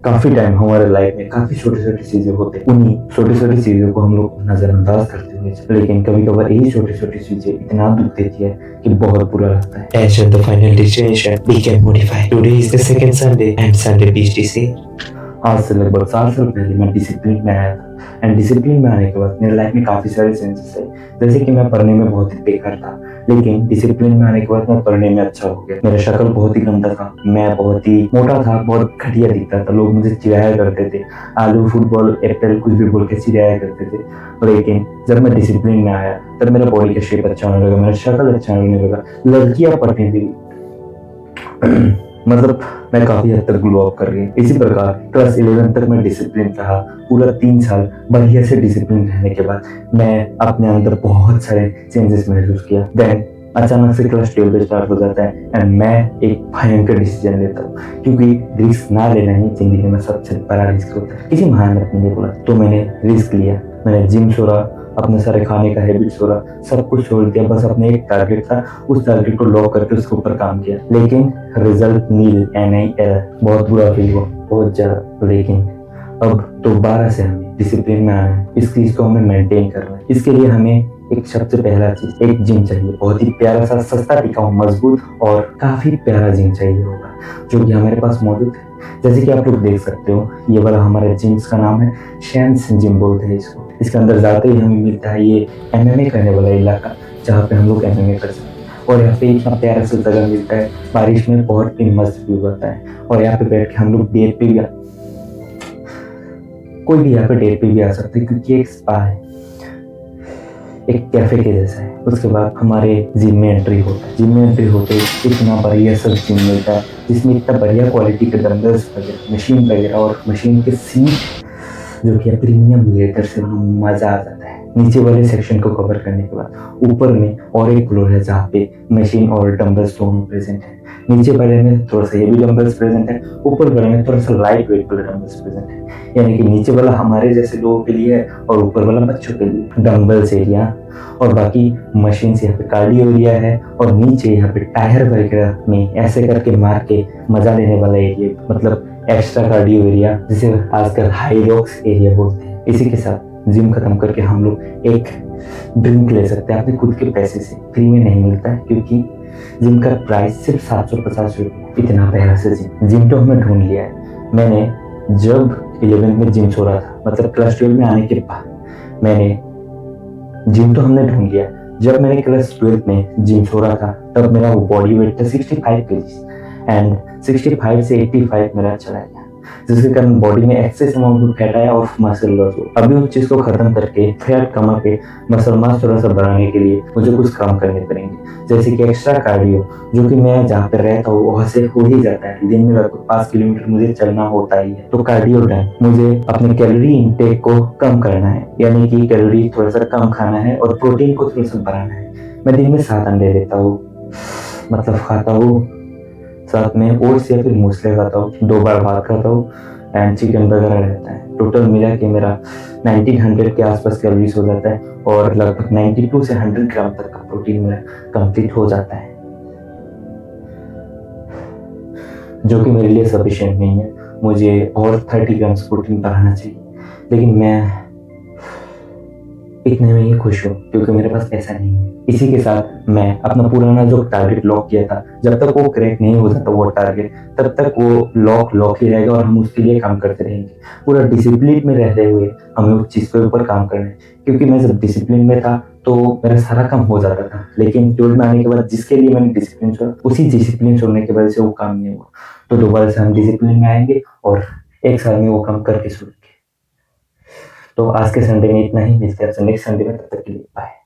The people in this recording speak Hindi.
काफी टाइम हमारे लाइफ में काफी छोटी छोटी चीजें होते हैं, उन्हीं छोटी छोटी चीजों को हम लोग नजरअंदाज करते हुए, लेकिन कभी कभार यही छोटी छोटी चीजें इतना दुख देती है कि बहुत बुरा लगता है। As the final destination, we can modify. Today is the second Sunday and Sunday BTC. आज से लगभग 4 साल पहले मैं डिसिप्लिन में आया था, एंड डिसिप्लिन में आने के बाद मेरे लाइफ में काफी सारे चेंजेस है। जैसे कि मैं पढ़ने में बहुत ही बेकार था, लेकिन डिसिप्लिन में आने के बाद मैं पढ़ने में अच्छा हो गया। मेरा शक्ल बहुत ही गंदा था, मैं बहुत ही मोटा था, बहुत घटिया दिखता था, लोग मुझे चिढ़ाया करते थे, आलू फुटबॉल एप्पल कुछ भी बोल के चिढ़ाया करते थे। लेकिन जब मैं डिसिप्लिन में आया तब मेरा बॉडी का शेप अच्छा होने लगा, मेरा शक्ल अच्छा होने लगा, लड़कियां पढ़ने लगी। मतलब मैं काफी हद तक ग्लो अप कर गई। इसी प्रकार क्लास 11 तक मैं डिसिप्लिन रहा, पूरा 3 साल बढ़िया से डिसिप्लिन रहने के बाद मैं अपने अंदर बहुत सारे चेंजेस महसूस किया। देन अचानक से क्लास 12 स्टार्ट हो जाता है एंड मैं एक भयंकर डिसीजन लेता हूँ, क्योंकि रिस्क ना लेना ही जिंदगी में सबसे बड़ा रिस्क होता है। किसी महान ने नहीं बोला, तो मैंने रिस्क लिया। मैंने जिम छोड़ा, अपने सारे खाने का हैबिट छोड़ा, सब कुछ छोड़ दिया। बस अपने एक टारगेट था, उस टारगेट को लॉक करके उसके ऊपर काम किया, लेकिन रिजल्ट नील एरर। बहुत बुरा फील हुआ, बहुत ज्यादा। लेकिन अब दोबारा से हमें डिसिप्लिन में आना है, इस चीज को हमें मेंटेन करना है। इसके लिए हमें एक सबसे पहला चीज एक जिम चाहिए, बहुत ही प्यारा सा, सस्ता, टिकाऊ, मजबूत और काफी प्यारा जिम चाहिए होगा, जो कि हमारे पास मौजूद है। जैसे कि आप लोग देख सकते हो, ये वाला हमारे जिम का नाम है शैंस जिम बोलते हैं इसको। इसके अंदर जाते ही हमें मिलता है ये एमएमए करने वाला इलाका, जहाँ पे हम लोग एमएमए कर सकते हैं। और यहाँ पे इतना प्यारा सा जगह मिलता है, बारिश में बहुत ही मस्त व्यू आता है। और यहाँ पे बैठ के हम लोग डेट पे भी कोई भी यहाँ पे डेट पे भी आ सकते हैं, क्योंकि एक स्पा है, एक कैफे के जैसा है। उसके बाद हमारे जिम में एंट्री होता है। जिम में एंट्री होते ही इतना बढ़िया सब जिम मिलता है, जिसमें इतना बढ़िया क्वालिटी के डंबल्स वगैरह, मशीन वगैरह और मशीन के सीट जो कि प्रीमियम लेदर से मजा आ जाता है। नीचे वाले सेक्शन को कवर करने के बाद ऊपर में और एक फ्लोर है, जहाँ पे मशीन और डंबल्स दोनों प्रेजेंट है। नीचे वाले में थोड़ा सा हेवी डंबल्स प्रेजेंट है, ऊपर वाले में थोड़ा सा लाइट वेट वाले डंबल्स प्रेजेंट है। यानी कि नीचे वाला हमारे जैसे लोगों के लिए है और ऊपर वाला बच्चों के लिए। डंबल्स एरिया और बाकी मशीन यहाँ पे कार्डियो एरिया है, और नीचे यहाँ पे टायर वगैरह में ऐसे करके मार के मजा लेने वाला एरिया, मतलब एक्स्ट्रा कार्डियो एरिया, जिसे आजकल हाई रॉक्स एरिया बोलते हैं। इसी के साथ जिम खत्म करके हम लोग एक ड्रिंक ले सकते हैं अपने खुद के पैसे से, फ्री में नहीं मिलता है, क्योंकि जिम का प्राइस सिर्फ 750 रुपये। इतना प्यारा से जिम तो हमें ढूंढ लिया है। मैंने जब 11th में जिम छोड़ा था, मतलब क्लास 12 में आने के बाद मैंने जिम तो हमने ढूंढ लिया। जब मैंने क्लास 12 में जिम छोड़ा था तब मेरा वो बॉडी वेट था 65 केजी, एंड 65 से 85 मेरा चला गया, जिसके कारण बॉडी में एक्सेस अमाउंट में फैट आया और मसल लॉस हुआ। अभी उस चीज को खत्म करके फैट कमा के मसल मास थोड़ा सा बढ़ाने के लिए मुझे कुछ काम करने पड़ेंगे, जैसे कि एक्स्ट्रा कार्डियो, जो कि मैं जहाँ पे रहता हूँ वहां से हो ही जाता है। दिन में लगभग 5 किलोमीटर मुझे चलना होता ही है, तो कार्डियो टाइम मुझे अपने कैलोरी इंटेक को कम करना है, यानी कि कैलोरी थोड़ा सा कम खाना है और प्रोटीन को थोड़ा सा बढ़ाना है। मैं दिन में 7 अंडे लेता हूँ, मतलब खाता हूँ, साथ में ओट्स या फिर मूसले खाता हूँ, 2 बार भात खाता हूँ एंड चिकन वगैरह रहता है। टोटल मिला के मेरा 1900 के आसपास कैलोरीज हो जाता है, और लगभग 92 से 100 ग्राम तक का प्रोटीन मेरा कंप्लीट हो जाता है, जो कि मेरे लिए सफिशिएंट नहीं है। मुझे और 30 ग्राम प्रोटीन बढ़ाना चाहिए, लेकिन मैं इतने में ही खुश हूँ, क्योंकि मेरे पास पैसा नहीं है। इसी के साथ मैं अपना पुराना जो टारगेट लॉक किया था, जब तक वो क्रैक नहीं हो जाता वो टारगेट, तब तक वो लॉक ही रहेगा और हम उसके लिए काम करते रहेंगे। पूरा डिसिप्लिन में रहते हुए हमें उस चीज के ऊपर काम करना है, क्योंकि मैं जब डिसिप्लिन में था तो मेरा सारा काम हो जाता था, लेकिन 12 में आने के बाद जिसके लिए मैंने डिसिप्लिन छोड़ा, उसी डिसिप्लिन छोड़ने की वजह से वो काम नहीं हुआ। तो दोबारा से हम डिसिप्लिन में आएंगे और एक साल में वो काम करके छोड़ेंगे। तो आज के संडे में इतना ही, मिलते हैं नेक्स्ट संडे में, तब तक के लिए बाय।